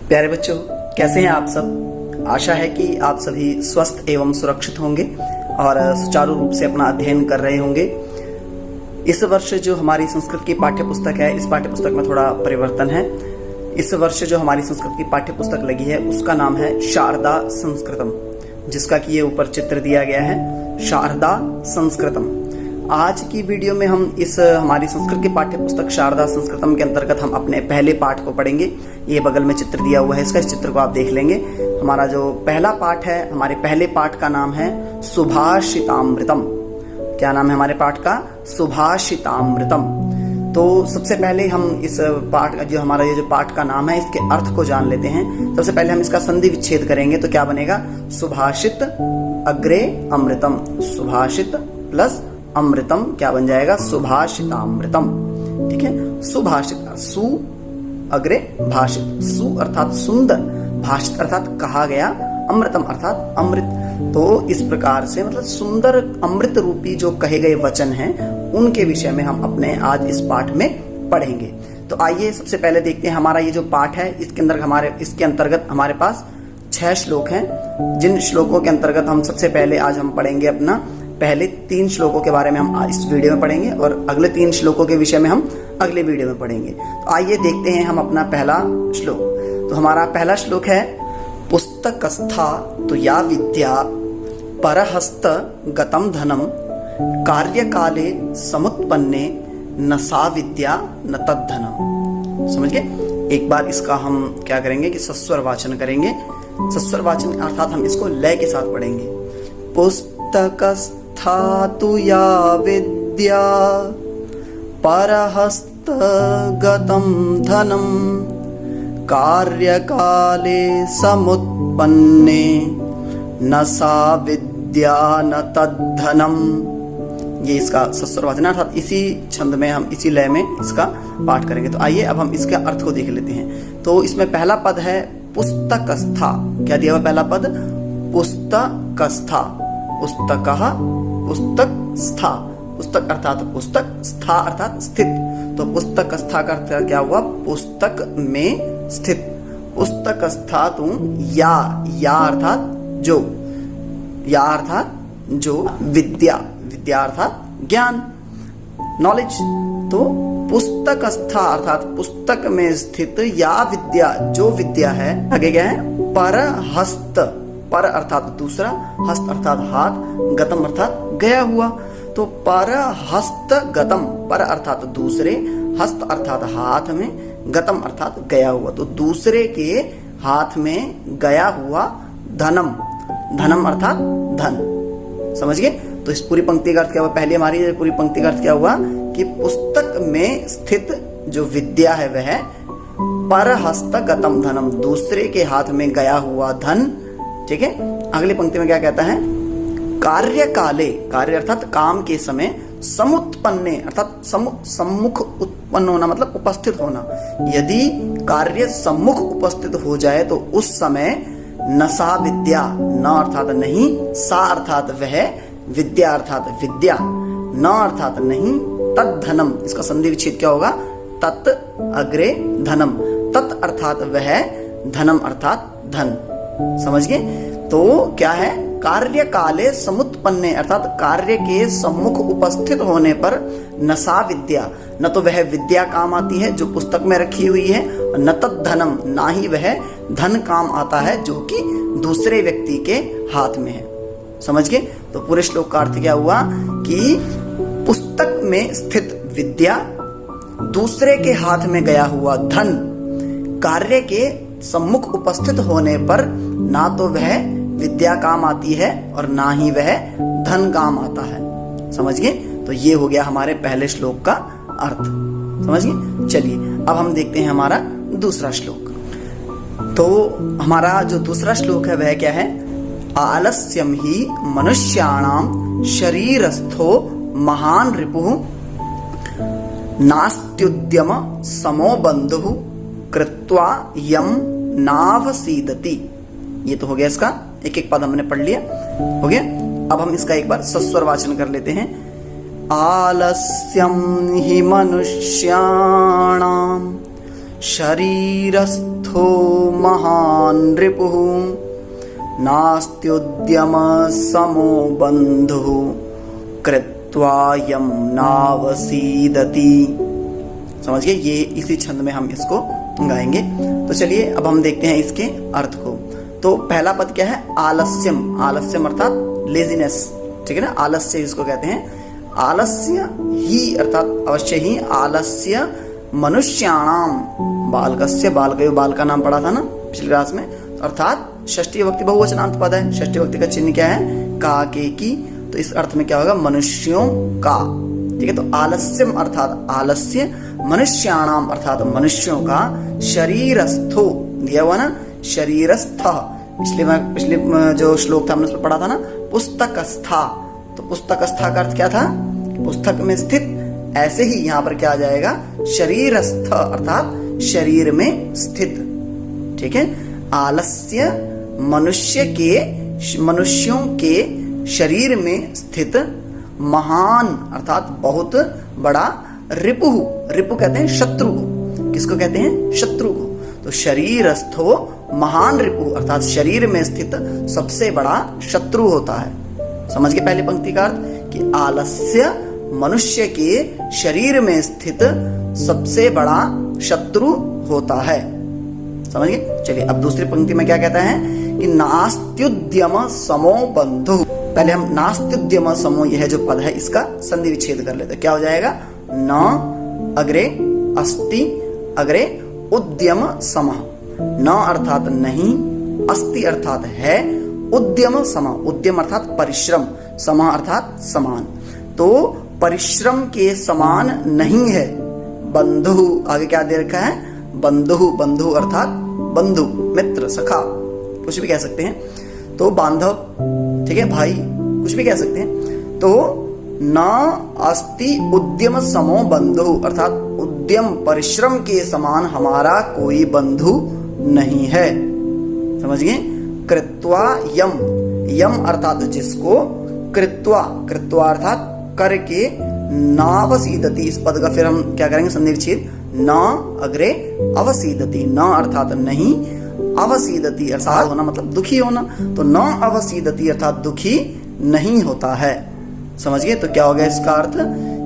प्यारे बच्चों, कैसे हैं आप सब। आशा है कि आप सभी स्वस्थ एवं सुरक्षित होंगे और सुचारू रूप से अपना अध्ययन कर रहे होंगे। इस वर्ष जो हमारी संस्कृत की पाठ्य पुस्तक है, इस पाठ्य पुस्तक में थोड़ा परिवर्तन है। इस वर्ष जो हमारी संस्कृत की पाठ्य पुस्तक लगी है उसका नाम है शारदा संस्कृतम, जिसका कि ये ऊपर चित्र दिया गया है, शारदा संस्कृतम। आज की वीडियो में हम इस हमारी संस्कृत की पाठ्य पुस्तक शारदा संस्कृतम के अंतर्गत हम अपने पहले पाठ को पढ़ेंगे। ये बगल में चित्र दिया हुआ है इसका, इस चित्र को आप देख लेंगे। हमारा जो पहला पाठ है, हमारे पहले पाठ का नाम है सुभाषितामृतम। क्या नाम है हमारे पाठ का? सुभाषितामृतम। तो सबसे पहले हम इस पाठ, जो हमारा ये जो पाठ का नाम है, इसके अर्थ को जान लेते हैं। सबसे पहले हम इसका संधि विच्छेद करेंगे तो क्या बनेगा? सुभाषित अग्रे अमृतम। सुभाषित प्लस अमृतम क्या बन जाएगा? सुभाषितामृतम। ठीक है, सुभाषित, सु अग्रे भाषित, सु अर्थात सुंदर, भाषित अर्थात कहा गया, अमृतम अर्थात अमृत। तो इस प्रकार से मतलब सुंदर अमृत रूपी जो कहे गए वचन हैं उनके विषय में हम अपने आज इस पाठ में पढ़ेंगे। तो आइए सबसे पहले देखते हैं हमारा ये जो पाठ है, इसके अंतर्गत हमारे पास 6 श्लोक हैं। जिन श्लोकों के अंतर्गत हम सबसे पहले आज हम पढ़ेंगे अपना पहले 3 श्लोकों के बारे में हम इस वीडियो में पढ़ेंगे और अगले 3 श्लोकों के विषय में हम अगले वीडियो में पढ़ेंगे। तो आइए देखते हैं हम अपना पहला श्लोक। तो हमारा पहला श्लोक है, पुस्तकस्था तो या विद्या परहस्त गतम धनम कार्यकाले समुत्पन्ने न सा विद्या न तद्धनम। समझ गए? एक बार इसका हम क्या करेंगे कि सस्वर वाचन करेंगे। सस्वर वाचन अर्थात हम इसको लय के साथ पढ़ेंगे। पुस्तकस्था तु या विद्या परहस्त गतम धनम कार्यकाले समुत्पन्ने न सा विद्या न तद्धनम। ये इसका सस्वर वाचन अर्थात इसी छंद में हम इसी लय में इसका पाठ करेंगे। तो आइए अब हम इसके अर्थ को देख लेते हैं। तो इसमें पहला पद है पुस्तकस्था। क्या दिया हुआ पहला पद? पुस्तकस्था। पुस्तकः पुस्तक स्था, पुस्तक अर्थात पुस्तक, स्था अर्थात स्थित। तो पुस्तकस्था का अर्थ क्या हुआ? पुस्तक में स्थित। पुस्तकस्था तु या अर्थात जो, या अर्थात जो, विद्या, विद्या अर्थात ज्ञान, नॉलेज। तो पुस्तकस्था अर्थात पुस्तक में स्थित या विद्या, जो विद्या है। आगे क्या है? परहस्त, पर अर्थात दूसरा, हस्त अर्थात हाथ, गतम अर्थात गया हुआ। तो पर हस्त गतम, पर अर्थात दूसरे, हस्त अर्थात हाथ में, गतम अर्थात गया हुआ। तो दूसरे के हाथ में गया हुआ धनम, धनम अर्थात धन। समझ गए? तो इस पूरी पंक्ति का अर्थ क्या हुआ? पहले हमारी पूरी पंक्ति का अर्थ क्या हुआ कि पुस्तक में स्थित जो विद्या है वह पर हस्त गतम धनम, दूसरे के हाथ में गया हुआ धन। ठीक है, अगली पंक्ति में क्या कहता है? कार्य काले, कार्य अर्थात काम के समय, समुत्पन्ने अर्थात सम्मुख उत्पन्न होना मतलब उपस्थित होना। यदि कार्य सम्मुख उपस्थित हो जाए तो उस समय न सा विद्या, न अर्थात नहीं, सा अर्थात वह, विद्या अर्थात विद्या, न अर्थात नहीं, तत् धनम। इसका संधि विच्छेद क्या होगा? तत् अग्रे धनम, तत् अर्थात वह, धनम अर्थात धन। समझ गए? तो क्या है? कार्य काले समुत्पन्ने अर्थात कार्य के सम्मुख उपस्थित होने पर न सा विद्या, न तो वह विद्या काम आती है जो पुस्तक में रखी हुई है, न तद्धनम, ना ही वह धन काम आता है जो कि दूसरे व्यक्ति के हाथ में है। समझ गए? तो पूरे श्लोक का अर्थ क्या हुआ कि पुस्तक में स्थित विद्या, दूसरे के हाथ में गया हुआ धन, कार्य के सम्मुख उपस्थित होने पर ना तो वह विद्या काम आती है और ना ही वह धन काम आता है। समझ गए? तो ये हो गया हमारे पहले श्लोक का अर्थ। समझ गए? चलिए अब हम देखते हैं हमारा दूसरा श्लोक। तो हमारा जो दूसरा श्लोक है वह क्या है? आलस्यम ही मनुष्याणाम शरीरस्थो महान रिपुः नास्त्युद्यम समो बंधुः कृत्वा यम नावसीदति। ये तो हो गया इसका, एक एक पद हमने पढ़ लिया, हो गया। अब हम इसका एक बार सस्वर वाचन कर लेते हैं। आलस्यम हि मनुष्याणाम शरीरस्थो महान् रिपुः नास्त्युद्यम समो बन्धुः कृत्वा यं नावसीदति। समझ गए? ये इसी छंद में हम इसको गाएंगे। तो चलिए अब हम देखते हैं इसके अर्थ को। तो पहला पद क्या है? आलस्यम। आलस्यम अर्थात लेजीनेस, ठीक है ना, आलस्य इसको कहते हैं। आलस्य ही अर्थात अवश्य ही, आलस्य मनुष्याणाम, बालकस्य, बाल का नाम पढ़ा था ना पिछली क्लास में, अर्थात षष्ठी विभक्ति बहुवचनांत पद है। षष्ठी विभक्ति का चिन्ह क्या है? का, के, की। तो इस अर्थ में क्या होगा? मनुष्यों का, ठीक है। तो आलस्यम अर्थात आलस्य, मनुष्याणाम अर्थात मनुष्यों का, शरीरस्थो दिया हुआ ना, शरीरस्थ। पिछले जो श्लोक था हमने उसमें पढ़ा था ना, पुस्तकस्था। तो पुस्तकस्था का अर्थ क्या था? पुस्तक में स्थित। ऐसे ही यहाँ पर क्या आ जाएगा? शरीरस्थ अर्थात शरीर में स्थित, ठीक है। आलस्य मनुष्यों के शरीर में स्थित, महान अर्थात बहुत बड़ा, रिपु, रिपु कहते हैं शत्रु को। किसको कहते हैं? शत्रु को। तो शरीरस्थो महान रिपु अर्थात शरीर में स्थित सबसे बड़ा शत्रु होता है। समझ गए पहली पंक्ति का अर्थ कि आलस्य मनुष्य के शरीर में स्थित सबसे बड़ा शत्रु होता है। समझ गए? चलिए अब दूसरी पंक्ति में क्या कहता है कि नास्त्युद्यम समो बंधु। पहले हम नास्त्युद्यम समो, यह जो पद है इसका संधि विच्छेद कर लेते हैं। क्या हो जाएगा? न अग्रे अस्ति अग्रे उद्यम समः। न अर्थात नहीं, अस्ति अर्थात है, उद्यम सम, उद्यम अर्थात परिश्रम, सम अर्थात समान। तो परिश्रम के समान नहीं है। बंधु, आगे क्या दे रखा है? बंधु, बंधु अर्थात बंधु, मित्र, सखा, कुछ भी कह सकते हैं। तो बांधव, ठीक है, भाई, कुछ भी कह सकते हैं। तो न अस्ति उद्यम समो बंधु अर्थात उद्यम परिश्रम के समान हमारा कोई बंधु नहीं है। समझ गए? कृत्वा यम, यम अर्थात जिसको, कृत्वा, कृत्वा अर्थात करके, नावसीदति, इस पद का फिर हम क्या करेंगे? संधि विच्छेद। न अग्रे अवसीदति, न अर्थात नहीं, अवसीदति अर्थात होना मतलब दुखी होना। तो न अवसीदति अर्थात दुखी नहीं होता है। समझ गए? तो क्या हो गया इसका अर्थ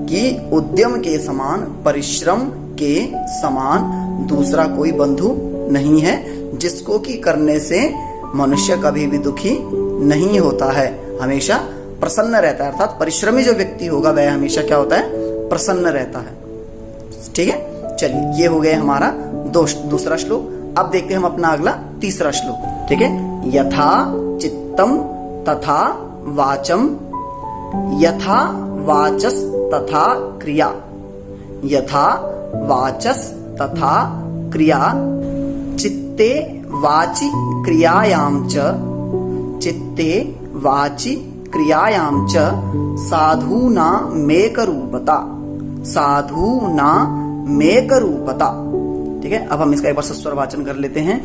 कि उद्यम के समान, परिश्रम के समान दूसरा कोई बंधु नहीं है, जिसको कि करने से मनुष्य कभी भी दुखी नहीं होता है, हमेशा प्रसन्न रहता है। अर्थात परिश्रमी जो व्यक्ति होगा वह हमेशा क्या होता है? प्रसन्न रहता है। ठीक है, चलिए ये हो गया हमारा दूसरा श्लोक। अब देखते हैं हम अपना अगला तीसरा श्लोक। ठीक है, यथा चित्तम तथा वाचम, यथा वाचस तथा क्रिया, यथा वाचस तथा क्रिया, चित्ते वाचि क्रियायाम च, चित्ते वाचि क्रियायाम च साधूना मेकरूपता, साधूना मेकरूपता। ठीक है, अब हम इसका एक बार सस्वर वाचन कर लेते हैं।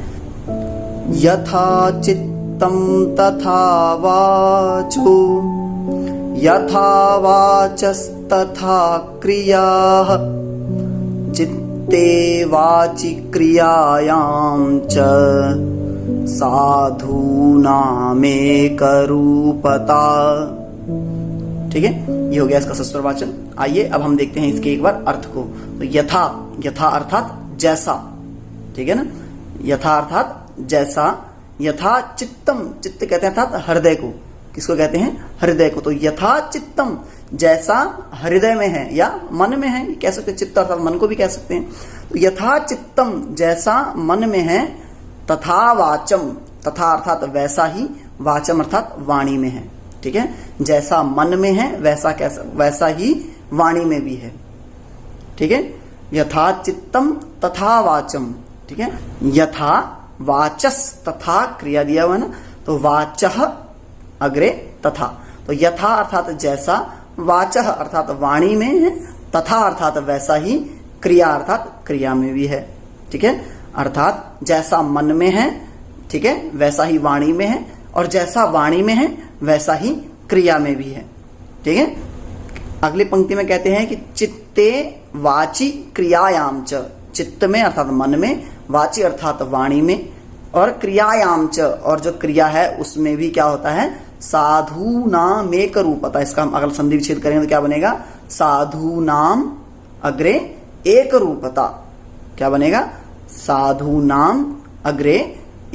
यथा चित्तम तथा वाचो, यथा वाचस तथा क्रियाः, चित्ते वाचि क्रियायां च साधूनामेकरूपता। ठीक है, ये हो गया इसका सस्वर वाचन। आइए अब हम देखते हैं इसके एक बार अर्थ को। तो यथा, यथा अर्थात जैसा, ठीक है ना, यथा अर्थात जैसा। यथा चित्तम, चित्त कहते हैं अर्थात हृदय को, किसको कहते हैं? हृदय को। तो यथा चित्तम जैसा हृदय में है या मन में है, कह सकते हैं, चित्त अर्थात मन को भी कह सकते हैं। तो यथा चित्तम जैसा मन में है, तथा वाचम, तथा अर्थात वैसा ही, वाचम अर्थात वाणी में है। ठीक है, जैसा मन में है वैसा ही वाणी में भी है। ठीक है, यथा चित्तम तथा वाचम। ठीक है, यथा वाचस तथा क्रिया दिया हुआ ना, तो वाचः अग्रे तथा। तो यथा अर्थात जैसा, वाचः अर्थात वाणी में है, तथा अर्थात वैसा ही, क्रिया अर्थात क्रिया में भी है। ठीक है, अर्थात जैसा मन में है, ठीक है, वैसा ही वाणी में है, और जैसा वाणी में है वैसा ही क्रिया में भी है। ठीक है, अगली पंक्ति में कहते हैं कि चित्ते वाचि क्रियायाम च, चित्त में अर्थात मन में, वाचि अर्थात वाणी में, और क्रियायाम च, और जो क्रिया है उसमें भी क्या होता है, साधु नाम एक रूपता। इसका हम अगला संधि विच्छेद करेंगे तो क्या बनेगा, साधु नाम अग्रे एक रूपता। क्या बनेगा, साधु नाम अग्रे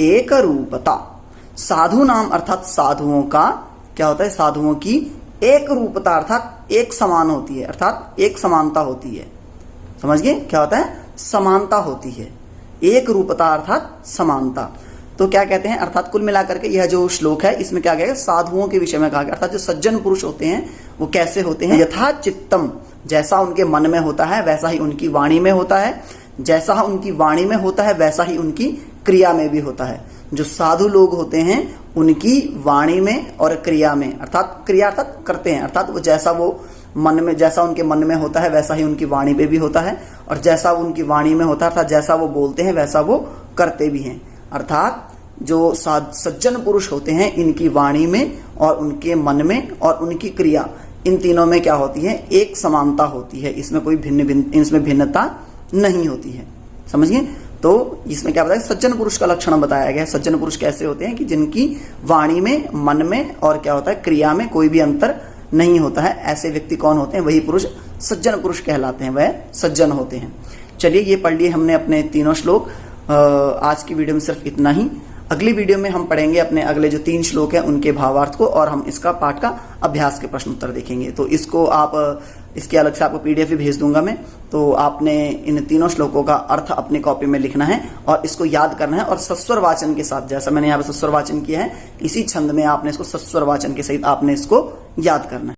एक रूपता। साधु नाम अर्थात साधुओं का क्या होता है, साधुओं की एक रूपता अर्थात एक समान होती है, अर्थात एक समानता होती है। समझ गए, क्या होता है, समानता होती है। एक रूपता अर्थात समानता। तो क्या कहते हैं, अर्थात कुल मिलाकर के यह जो श्लोक है इसमें क्या कहेगा, साधुओं के विषय में कहा गया। अर्थात जो सज्जन पुरुष होते हैं वो कैसे होते हैं, यथा चित्तम, जैसा उनके मन में होता है वैसा ही उनकी वाणी में होता है, जैसा उनकी वाणी में होता है वैसा ही उनकी क्रिया में भी होता है। जो साधु लोग होते हैं उनकी वाणी में और क्रिया में, अर्थात क्रिया अर्थात करते हैं, अर्थात वो जैसा वो मन में, जैसा उनके मन में होता है वैसा ही उनकी वाणी पे भी होता है, और जैसा उनकी वाणी में होता है अर्थात जैसा वो बोलते हैं वैसा वो करते भी हैं। अर्थात जो सज्जन पुरुष होते हैं इनकी वाणी में और उनके मन में और उनकी क्रिया, इन तीनों में क्या होती है, एक समानता होती है। इसमें कोई इसमें भिन्नता नहीं होती है। समझिए, तो इसमें क्या बताया, सज्जन पुरुष का लक्षण बताया गया है। सज्जन पुरुष कैसे होते हैं कि जिनकी वाणी में, मन में और क्या होता है, क्रिया में कोई भी अंतर नहीं होता है। ऐसे व्यक्ति कौन होते हैं, वही पुरुष सज्जन पुरुष कहलाते हैं, वह सज्जन होते हैं। चलिए, ये पढ़ लिए हमने अपने तीनों श्लोक। आज की वीडियो में सिर्फ इतना ही। अगली वीडियो में हम पढ़ेंगे अपने अगले जो 3 श्लोक हैं उनके भावार्थ को, और हम इसका पाठ का अभ्यास के प्रश्न उत्तर देखेंगे। तो इसको आप, इसके अलग से आपको PDF भी भेज दूंगा मैं। तो आपने इन तीनों श्लोकों का अर्थ अपनी कॉपी में लिखना है और इसको याद करना है, और सस्वर वाचन के साथ, जैसा मैंने यहाँ पे सस्वर वाचन किया है इसी छंद में आपने इसको सस्वर वाचन के सहित आपने इसको याद करना है।